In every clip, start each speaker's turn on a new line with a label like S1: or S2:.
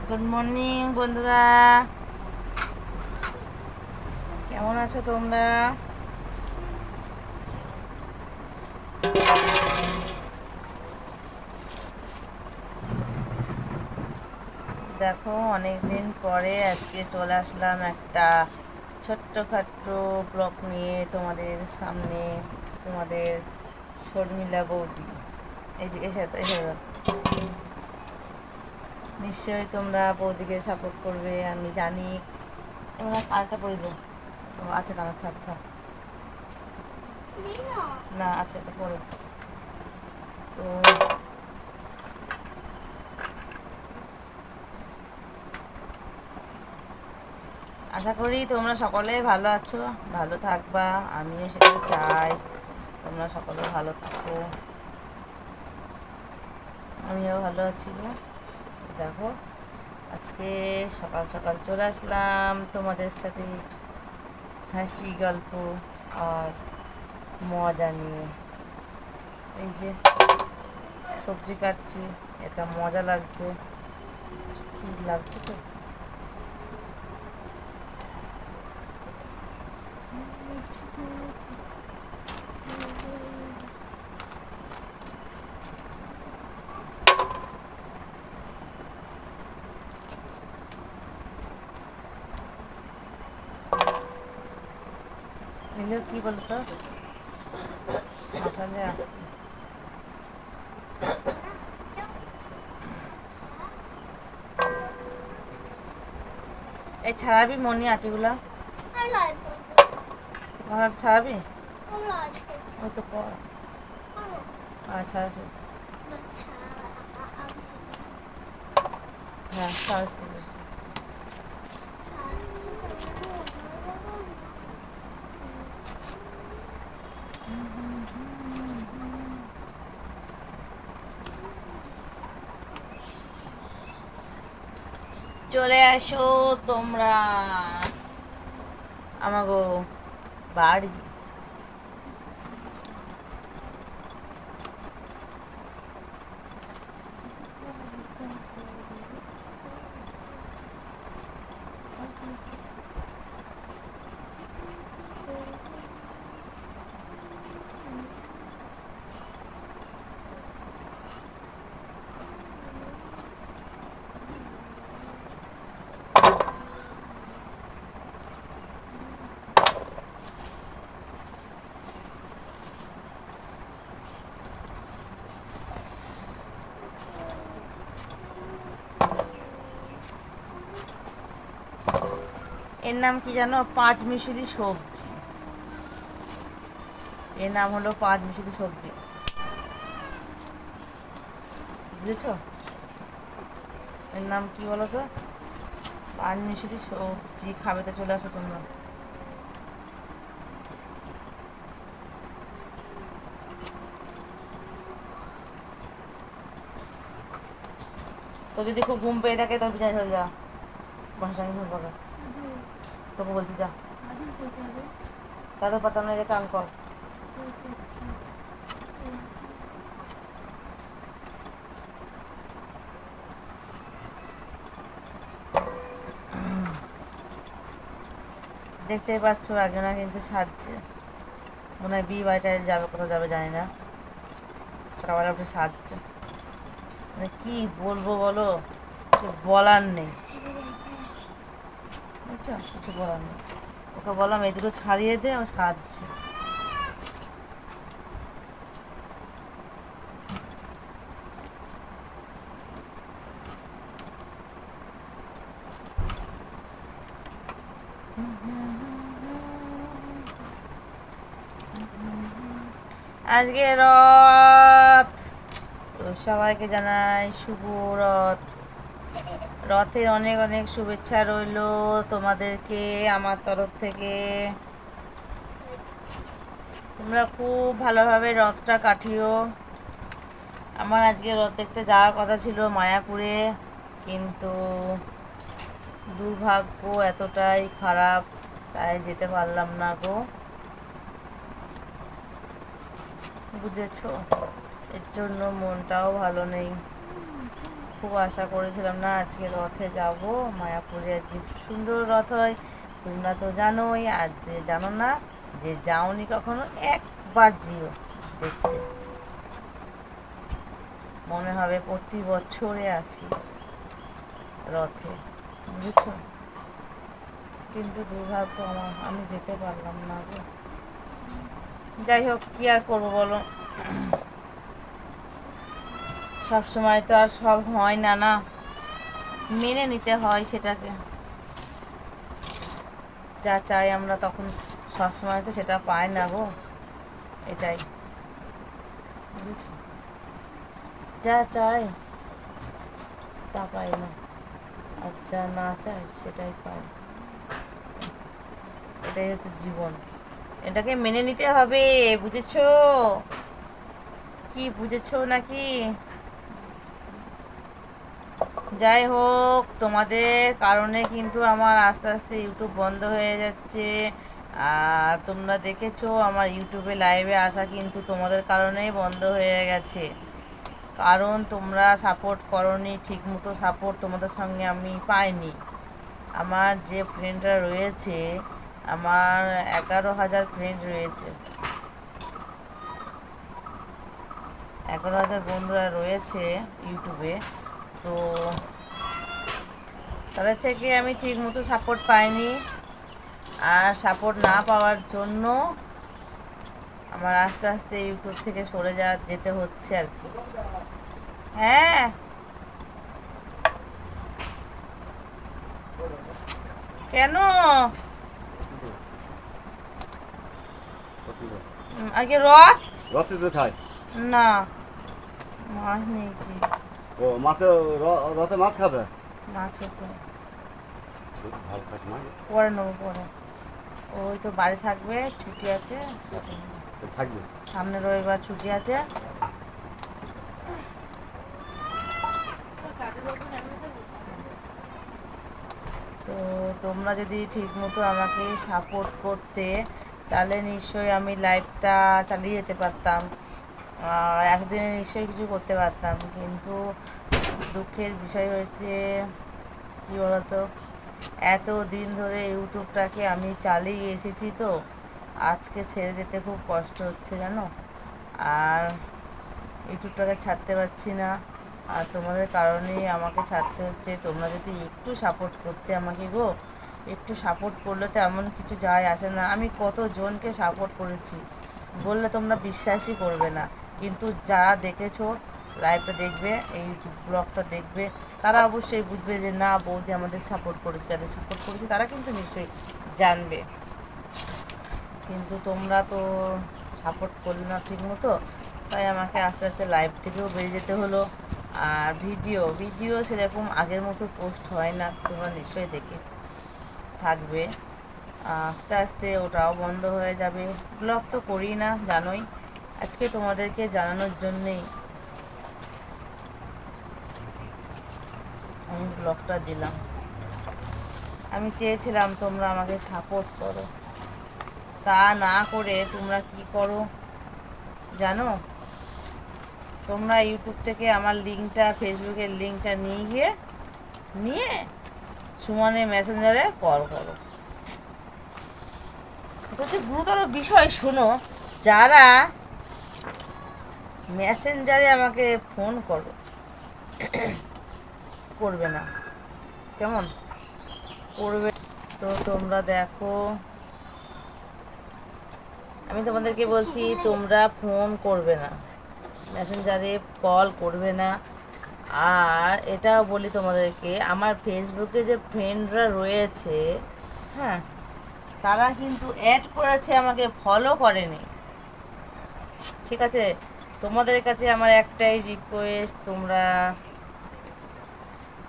S1: Good morning বন্ধুরা, কেমন আছো তোমরা? দেখো, অনেক দিন পরে আজকে চলে আসলাম একটা ছোট্টখাট্ট ব্লগ নিয়ে তোমাদের সামনে। তোমাদের শর্মিলা বৌদি, এইদিকে এসে দাও। নিশ্চয়ই তোমরা বৌদিকে সাপোর্ট করবে আমি জানি। এবার আরেকটা করে দেবো। আচ্ছা, না থাক থাক, না আচ্ছা, এটা পরে। তো আশা করি তোমরা সকলে ভালো আছো, ভালো থাকবা, আমিও সেটা চাই। তোমরা সকলে ভালো থাকো, আমিও ভালো আছি গো। দেখো, আজকে সকাল সকাল চলে আসলাম তোমাদের সাথে হাসি গল্প আর মজা নিয়ে। এই যে সবজি কাটছি, এটা মজা লাগছে, কি লাগছে তো। এগুলো কি বলতো, মাথালে আছে। এই ছাড়াবি মনি আটিগুলা, ছাড়াবি ওই তো কর। আচ্ছা আচ্ছা, হ্যাঁ সাহস দিবি। চলে আসো তোমরা আমাগো বাড়ি। এর নাম কি জানো? পাঁচ মিশরি সবজি। এর নাম হলো পাঁচ মিশরি সবজি, বুঝেছো? এর নাম কি বলো তো? পাঁচ মিশরি সবজি। খাবে তো চলে আসো তোমরা। তো যদি খুব ঘুম পেয়ে থাকে তো বিছানায় চলে যা, বাসার সঙ্গে ঘুম পাবে। তোকে বলছি যা, চাদর পাতা নয়, টান কর। দেখতেই পাচ্ছ একজনা কিন্তু সাজছে, মনে হয় বিয়ে বাড়িটায় যাবে, কোথাও যাবে জানি না। সকালবেলা উঠে সাজছে, মানে কি বলবো বলো, কিছু বলার নেই, বুঝছো? কিছু বলার নেই। ওকে বললাম এই দুটো ছাড়িয়ে দে, ও সাজছে। আজকে রথ, তো সবাইকে জানাই শুভ রথ। রথের অনেক অনেক শুভেচ্ছা রইল তোমাদেরকে আমার তরফ থেকে। তোমরা খুব ভালোভাবে রথটা কাটিও। আমার আজকে রথ দেখতে যাওয়ার কথা ছিল মায়াপুরে, কিন্তু দুর্ভাগ্য এতটাই খারাপ, তাই যেতে পারলাম না গো, বুঝেছো? এর জন্য মনটাও ভালো নেই, খুব আশা করেছিলাম না আজকে রথে যাব মায়াপুরে, আজকে সুন্দর রথ হয়। তোমরা তো জানোই, আর যে জানো না, যে যাওনি কখনো, একবার যেও দেখতে, মনে হবে প্রতি বছরে আসি রথে, বুঝেছো? কিন্তু দুর্ভাগ্য আমার, আমি যেতে পারলাম না গো। যাই হোক, কি আর করবো বলো, সব সময় তো আর সব হয় না, না মেনে নিতে হয় সেটাকে। যা চাই আমরা তখন সবসময় তো সেটা পাই না গো, এটাই, বুঝেছো? যা চাই তা পাই না, আর যা না চাই সেটাই পাই, এটাই হচ্ছে জীবন, এটাকে মেনে নিতে হবে, বুঝেছো? কি বুঝেছো নাকি? যাই হোক, তোমাদের কারণে কিন্তু আমার আস্তে আস্তে ইউটিউব বন্ধ হয়ে যাচ্ছে। আর তোমরা দেখেছো আমার ইউটিউবে লাইভে আসা কিন্তু তোমাদের কারণেই বন্ধ হয়ে গেছে, কারণ তোমরা সাপোর্ট করোনি ঠিক মতো, সাপোর্ট তোমাদের সঙ্গে আমি পাইনি। আমার যে ফ্রেন্ডরা রয়েছে, আমার 11,000 ফ্রেন্ড রয়েছে, 11,000 বন্ধুরা রয়েছে ইউটিউবে। তো তাদের থেকে আমি ঠিক মতো সাপোর্ট পাইনি, আর সাপোর্ট না পাওয়ার জন্য আমার আস্তে আস্তে ইউটিউব থেকে সরে যেতে হচ্ছে আর কি। হ্যাঁ, কেন? আগে রথ
S2: রথে তো খায়
S1: না, মাছ নিয়েছি।
S2: ও মাছে রথে মাছ খাবে
S1: মাছ হতো
S2: ভালো খাস মাছ
S1: পরে নেবো, পরে ওই তো বাড়ি থাকবে, ছুটি আছে,
S2: থাকবে
S1: সামনে রবিবার ছুটি আছে। তো তোমরা যদি ঠিক মতো আমাকে সাপোর্ট করতে, তাহলে নিশ্চয়ই আমি লাইফটা চালিয়ে যেতে পারতাম, একদিনে নিশ্চয়ই কিছু করতে পারতাম। কিন্তু দুঃখের বিষয় হয়েছে কী বলতো, এত দিন ধরে ইউটিউবটাকে আমি চালিয়ে এসেছি, তো আজকে ছেড়ে যেতে খুব কষ্ট হচ্ছে জানো। আর ইউটিউবটাকে ছাড়তে পারছি না, আর তোমাদের কারণেই আমাকে ছাড়তে হচ্ছে। তোমরা যদি একটু সাপোর্ট করতে আমাকে গো, একটু সাপোর্ট করলে তো এমন কিছু যায় আসে না। আমি কতজনকে সাপোর্ট করেছি বললে তোমরা বিশ্বাসই করবে না, কিন্তু যারা দেখেছো, লাইভটা দেখবে, এই ব্লগটা দেখবে, তারা অবশ্যই বুঝবে যে না, বৌদি আমাদের সাপোর্ট করেছে। যাদের সাপোর্ট করেছে তারা কিন্তু নিশ্চয়ই জানবে, কিন্তু তোমরা তো সাপোর্ট করলে না ঠিক মতো, তাই আমাকে আস্তে আস্তে লাইভ থেকেও বেরিয়ে যেতে হলো। আর ভিডিও সেরকম আগের মতো পোস্ট হয় না, তোমরা নিশ্চয়ই দেখে থাকবে। আস্তে আস্তে ওটাও বন্ধ হয়ে যাবে। ব্লগ তো করি না জানোই, আজকে তোমাদেরকে জানানোর জন্যেই আমি ব্লগটা দিলাম। আমি চেয়েছিলাম তোমরা আমাকে সাপোর্ট করো, তা না করে তোমরা কি করো জানো? তোমরা ইউটিউব থেকে আমার লিঙ্কটা, ফেসবুকের লিঙ্কটা নিয়ে সুমনের মেসেঞ্জারে কল করো। এটা হচ্ছে গুরুতর বিষয়, শোনো, যারা মেসেঞ্জারে আমাকে ফোন করবে না, কেমন করবে? তো তোমরা দেখো, আমি তোমাদেরকে বলছি, তোমরা ফোন করবে না, মেসেঞ্জারে কল করবে না। আর এটাও বলি তোমাদেরকে, আমার ফেসবুকে যে ফ্রেন্ডরা রয়েছে, হ্যাঁ, তারা কিন্তু অ্যাড করেছে, আমাকে ফলো করেনি, ঠিক আছে? তোমাদের কাছে আমার একটাই রিকোয়েস্ট, তোমরা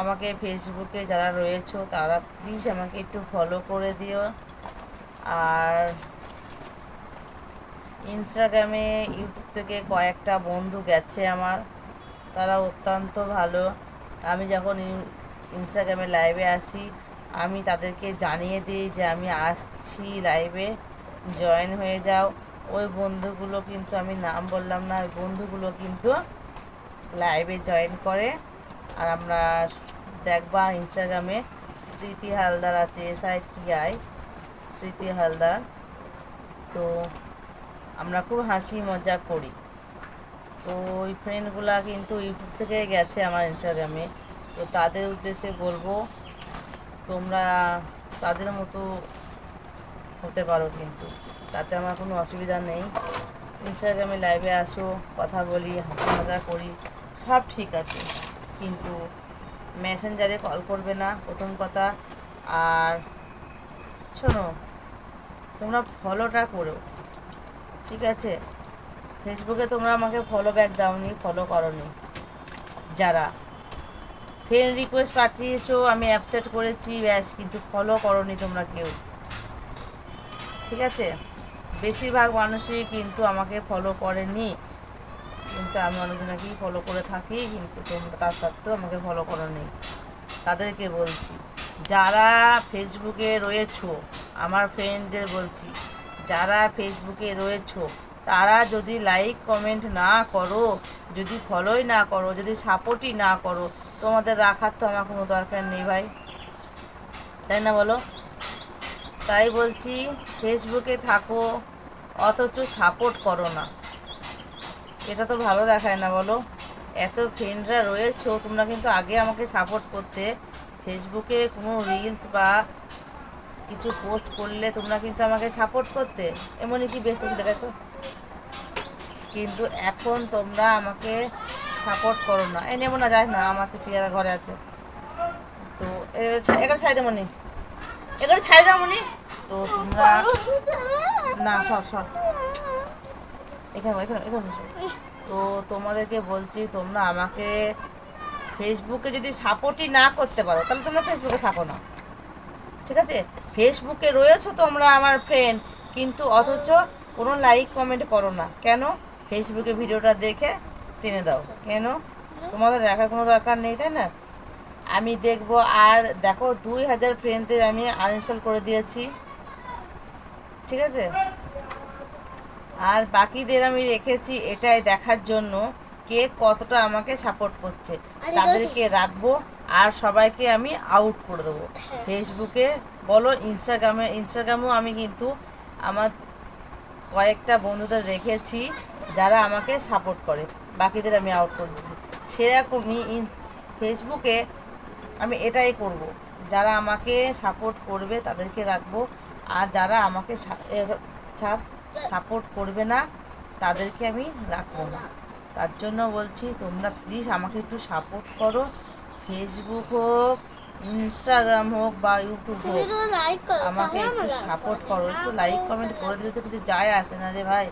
S1: আমাকে ফেসবুকে যারা রয়েছো তারা প্লিজ আমাকে একটু ফলো করে দিও। আর ইনস্টাগ্রামে, ইউটিউব থেকে কয়েকটা বন্ধু গেছে আমার, তারা অত্যন্ত ভালো। আমি যখন ইনস্টাগ্রামে লাইভে আসি, আমি তাদেরকে জানিয়ে দিই যে আমি আসছি লাইভে, জয়েন হয়ে যাও। ওই বন্ধুগুলো কিন্তু, আমি নাম বললাম না, ওই বন্ধুগুলো কিন্তু লাইভে জয়েন করে, আর আমরা দেখবা ইনস্টাগ্রামে স্মৃতি হালদার আছে, SITI স্মৃতি হালদার। তো আমরা খুব হাসি মজা করি। তো ওই ফ্রেন্ডগুলা কিন্তু ইউটিউব থেকে গেছে আমার ইনস্টাগ্রামে। তো তাদের উদ্দেশ্যে বলবো, তোমরা তাদের মতো হতে পারো, কিন্তু তাতে আমার কোনো অসুবিধা নেই। ইনস্টাগ্রামে লাইভে আসো, কথা বলি, হাসি মজা করি, সব ঠিক আছে, কিন্তু মেসেঞ্জারে কল করবে না, প্রথম কথা। আর শোনো, তোমরা ফলোটা করো, ঠিক আছে? ফেসবুকে তোমরা আমাকে ফলো ব্যাক দাওনি, ফলো করোনি। যারা ফ্রেন্ড রিকোয়েস্ট পাঠিয়েছো আমি অ্যাকসেপ্ট করেছি, ব্যাস, কিন্তু ফলো করোনি তোমরা কেউ, ঠিক আছে? বেশিরভাগ মানুষই কিন্তু আমাকে ফলো করেনি, কিন্তু আমি অনেকজনকেই ফলো করে থাকি, কিন্তু তোমরা তার সত্ত্বেও আমাকে ফলো করোনি। তাদেরকে বলছি, যারা ফেসবুকে রয়েছো, আমার ফ্রেন্ডদের বলছি, যারা ফেসবুকে রয়েছো, তারা যদি লাইক কমেন্ট না করো, যদি ফলোই না করো, যদি সাপোর্টই না করো, তোমাদের রাখার তো আমার কোনো দরকার নেই ভাই, তাই না বলো? তাই বলছি, ফেসবুকে থাকো অথচ সাপোর্ট করো না, এটা তো ভালো দেখায় না বলো? এত ফ্রেন্ডরা রয়েছো, তোমরা কিন্তু আগে আমাকে সাপোর্ট করতে, ফেসবুকে কোনো রিলস বা কিছু পোস্ট করলে তোমরা কিন্তু আমাকে সাপোর্ট করতে, এমনই কি ব্যস্ত ছিল তো, কিন্তু এখন তোমরা আমাকে সাপোর্ট করো না। এ নেবো না, যাই না, আমার তো পিয়ারা ঘরে আছে। তো এখানে ছাই দেবো নি, এখানে ছাই যাবো নি। তো তোমরা না, সব সব এখানে এখানে এখানে বসো। তো তোমাদেরকে বলছি, তোমরা আমাকে ফেসবুকে যদি সাপোর্টই না করতে পারো, তাহলে তোমরা ফেসবুকে থাকো না, ঠিক আছে? ফেসবুকে রয়েছো তোমরা আমার ফ্রেন্ড, কিন্তু অথচ কোনো লাইক কমেন্ট করো না কেন? ফেসবুকে ভিডিওটা দেখে টেনে দাও কেন? তোমাদের দেখার কোনো দরকার নেই, তাই না? আমি দেখবো। আর দেখো, 2000 ফ্রেন্ডদের আমি আনইনস্টল করে দিয়েছি, ঠিক আছে? আর বাকিদের আমি রেখেছি এটাই দেখার জন্য কে কতটা আমাকে সাপোর্ট করছে, তাদেরকে রাখবো। আর সবাইকে আমি আউট করে দেবো ফেসবুকে বলো, ইনস্টাগ্রামেও আমি কিন্তু আমার কয়েকটা বন্ধুদের রেখেছি যারা আমাকে সাপোর্ট করে, বাকিদের আমি আউট করে দিচ্ছি। সেরকমই ফেসবুকে আমি এটাই করব, যারা আমাকে সাপোর্ট করবে তাদেরকে রাখবো, আর যারা আমাকে সাপোর্ট করবে না তাদেরকে আমি রাখবো না। তার জন্য বলছি, তোমরা প্লিজ আমাকে একটু সাপোর্ট করো, ফেসবুক হোক, ইনস্টাগ্রাম হোক বা ইউটিউব হোক, আমাকে একটু সাপোর্ট করো। একটু লাইক কমেন্ট করে দিলে তো কিছু যায় আসে না রে ভাই,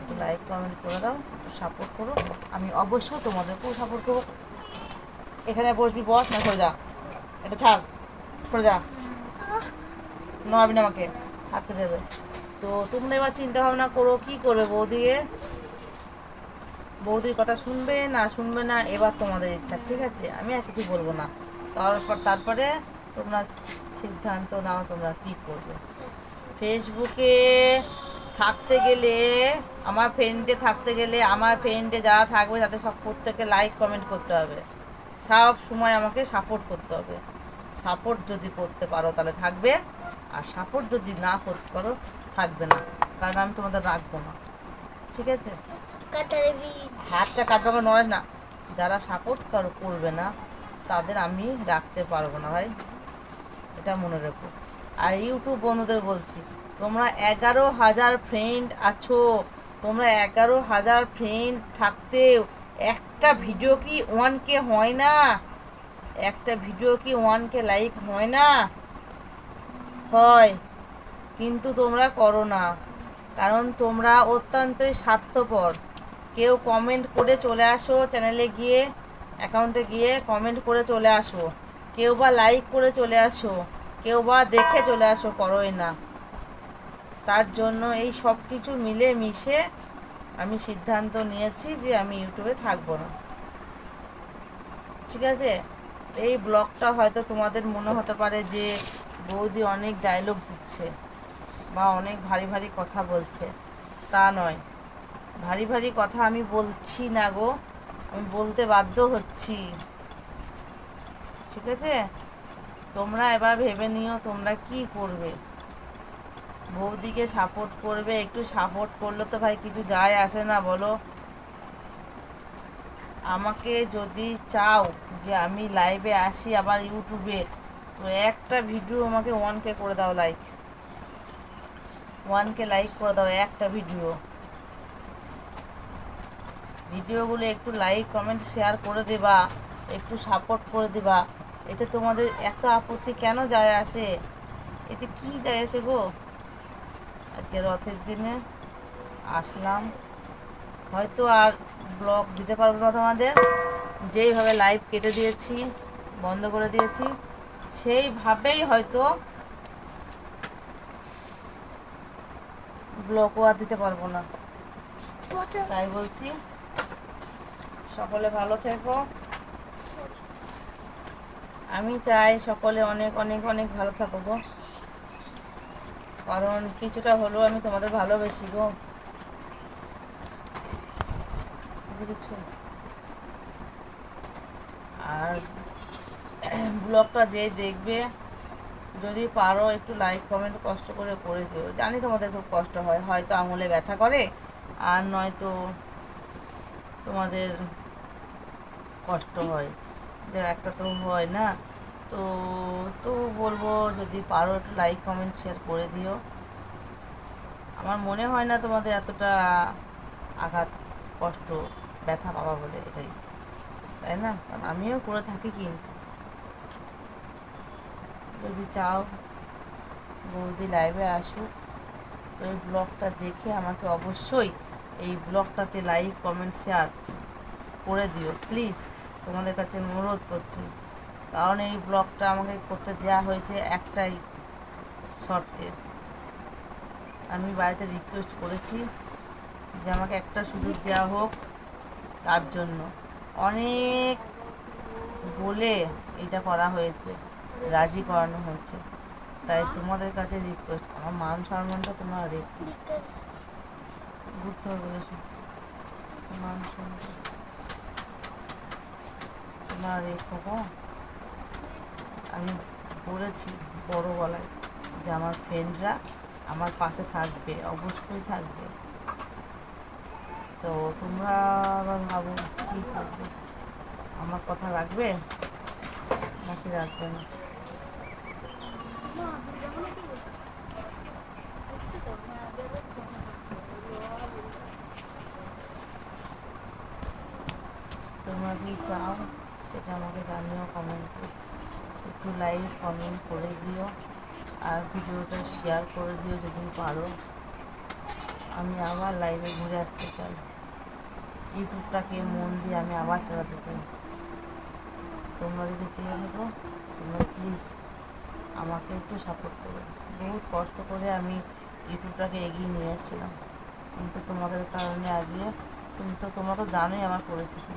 S1: একটু লাইক কমেন্ট করে দাও, একটু সাপোর্ট করো, আমি অবশ্যই তোমাদেরকেও সাপোর্ট করবো। এখানে বসবি, বস না, সরে যা, এটা ছাড়, সরে যা, নড়াবি না, আমাকে হাঁটতে দেবে। তো তোমরা এবার চিন্তা ভাবনা করো কি করবে, বৌদির কথা শুনবে না শুনবে না, এবার তোমাদের ইচ্ছা, ঠিক আছে? আমি আর কিছু বলবো না। তারপরে তোমরা সিদ্ধান্ত নাও তোমরা কি করবে। ফেসবুকে থাকতে গেলে, আমার ফ্রেন্ডে থাকতে গেলে, আমার ফ্রেন্ডে যারা থাকবে তাদের সব প্রত্যেকে লাইক কমেন্ট করতে হবে, সব সময় আমাকে সাপোর্ট করতে হবে। সাপোর্ট যদি করতে পারো তাহলে থাকবে, আর সাপোর্ট যদি না করতে পারো থাকবে না, কারণ আমি তোমাদের রাখবো না, ঠিক আছে? হাতটা কাটবে, নড়াস না। যারা সাপোর্ট করবে না তাদের আমি রাখতে পারবো না ভাই, এটা মনে রেখো। আর ইউটিউব বন্ধুদের বলছি, তোমরা 11,000 ফ্রেন্ড আছো, তোমরা 11,000 ফ্রেন্ড থাকতেও একটা ভিডিও কি 1K হয় না? একটা ভিডিও কি 1K লাইক হয় না? হয়, কিন্তু তোমরা করো না, কারণ তোমরা অত্যন্তই স্বার্থপর। কেউ কমেন্ট করে চলে আসো, চ্যানেলে গিয়ে অ্যাকাউন্টে গিয়ে কমেন্ট করে চলে আসো, কেউ বা লাইক করে চলে আসো, কেউ বা দেখে চলে আসো, করোই না। তার জন্য এই সব কিছু মিলে মিশে আমি সিদ্ধান্ত নিয়েছি যে আমি ইউটিউবে থাকবো না, ঠিক আছে? এই ব্লগটা হয়তো তোমাদের মনে হতে পারে যে বৌদি অনেক ডায়লগ দিচ্ছে বা অনেক ভারী ভারী কথা বলছে, তা নয়। ভারী ভারী কথা আমি বলছি না গো, আমি বলতে বাধ্য হচ্ছি, ঠিক আছে? তোমরা এবার ভেবে নিও তোমরা কি করবে। বৌদিকে সাপোর্ট করবে, একটু সাপোর্ট করলে তো ভাই কিছু যায় আসে না বলো। আমাকে যদি চাও যে আমি লাইভে আসি আবার ইউটিউবে, তো একটা ভিডিও আমাকে 1K করে দাও, লাইক 1K লাইক করে দাও একটা ভিডিওগুলো একটু লাইক কমেন্ট শেয়ার করে দেবা, একটু সাপোর্ট করে দেবা। এতে তোমাদের এত আপত্তি কেন যায় আসে? এতে কি যায় আসে গো? আজকে রথের দিনে আসলাম, হয়তো আর ব্লগ দিতে পারবো না তোমাদের। যেইভাবে লাইভ কেটে দিয়েছি, বন্ধ করে দিয়েছি, সেইভাবেই হয়তো ব্লগও আর দিতে পারবো না। তাই বলছি সকলে ভালো থেকো। আমি চাই সকলে অনেক অনেক অনেক ভালো থাকো গো, কারণ কিছুটা হলেও আমি তোমাদের ভালোবাসি গো, বুঝেছো? আর ব্লগটা যে দেখবে যদি পারো একটু লাইক কমেন্ট কষ্ট করে করে দিও। জানি তোমাদের খুব কষ্ট হয়, হয়তো আঙুলে ব্যথা করে, আর নয়তো তোমাদের কষ্ট হয়, যে একটা তো হয় না। তো তো বলবো যদি পারো একটু লাইক কমেন্ট শেয়ার করে দিও। আমার মনে হয় না তোমাদের এতটা আঘাত কষ্ট ব্যথা পাবা বলে, এটাই, তাই না? কারণ আমিও করে থাকি। কিন্তু যদি চাও বৌদি লাইভে আসুক, তো এই ব্লগটা দেখে আমাকে অবশ্যই এই ব্লগটাতে লাইক কমেন্ট শেয়ার করে দিও প্লিজ, তোমাদের কাছে অনুরোধ করছি। কারণ এই ব্লগটা আমাকে করতে দেওয়া হয়েছে একটাই শর্তে। আমি বাড়িতে রিকোয়েস্ট করেছি যে আমাকে একটা সুযোগ দেওয়া হোক, তার জন্য অনেক বলে এটা করা হয়েছে, রাজি করানো হয়েছে। তাই তোমাদের কাছে রিকোয়েস্ট, আমার মান সম্মানটা তোমরা রেখো, ঘুরতে হবে বলেছো, মান সম্মান তোমরা রেখো গো। আমি বলেছি বড় গলায় যে আমার ফ্রেন্ডরা আমার পাশে থাকবে, অবশ্যই থাকবে। তো তোমরা আবার ভাবো কী করবে, আমার কথা রাখবে নাকি রাখবে না? তোমরা কি চাও সেটা আমাকে জানিও কমেন্টে, একটু লাইক কমেন্ট করে দিও, আর ভিডিওটা শেয়ার করে দিও যদি পারো। আমি আবার লাইভে ঘুরে আসতে চাই, ইউটিউবটাকে মন দিয়ে আমি আবার চালাতে চাই। তোমরা যদি চেয়ে থাকো, তোমরা প্লিজ আমাকে একটু সাপোর্ট করো। বহুত কষ্ট করে আমি ইউটিউবটাকে এগিয়ে নিয়ে এসেছিলাম, কিন্তু তোমাদের কারণে আজকে তোমরা তো জানোই আমার পরিস্থিতি,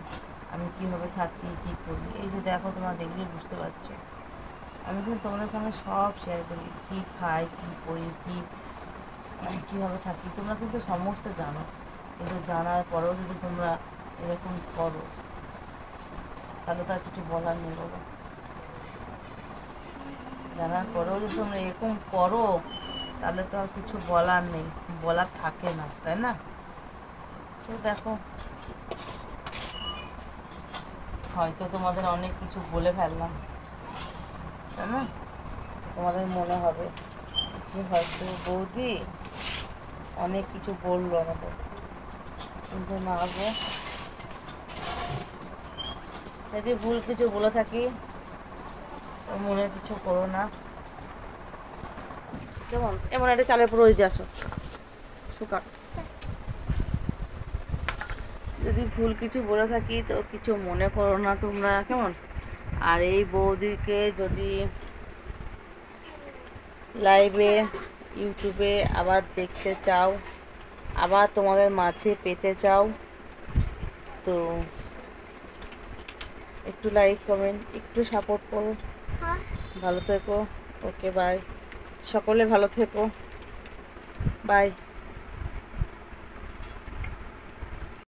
S1: আমি কীভাবে থাকি কী করি। এই যে দেখো, তোমরা দেখলেই বুঝতে পারছো, আমি কিন্তু তোমাদের সঙ্গে সব শেয়ার করি, কী খাই, কী করি, কীভাবে থাকি, তোমরা কিন্তু সমস্ত জানো। কিন্তু জানার পরেও যদি তোমরা এরকম করো, তাহলে তো আর কিছু বলার নেই বলো। জানার পরেও যদি তোমরা এরকম করো, তাহলে তো আর কিছু বলার নেই, বলার থাকে না, তাই না? তো দেখো, হয়তো তোমাদের অনেক কিছু বলে ফেললাম, তাই না? তোমাদের মনে হবে যে হয়তো বৌদি অনেক কিছু বললো আমাদের, কিন্তু না গো, যদি ভুল কিছু বলে থাকি মনে কিছু করো না। কেমন এমন একটা চালের পুরো দিয়ে আসো শুকা, যদি ভুল কিছু বলে থাকি তো কিছু মনে করো না তোমরা, কেমন? আর এই বৌদিকে যদি লাইভে ইউটিউবে আবার দেখতে চাও, আবার তোমাদের মাঝে পেতে চাও, তো একটু লাইক কমেন্ট একটু সাপোর্ট করো। ভালো থেকো, ওকে বাই, সকলে ভালো থেকো, বাই।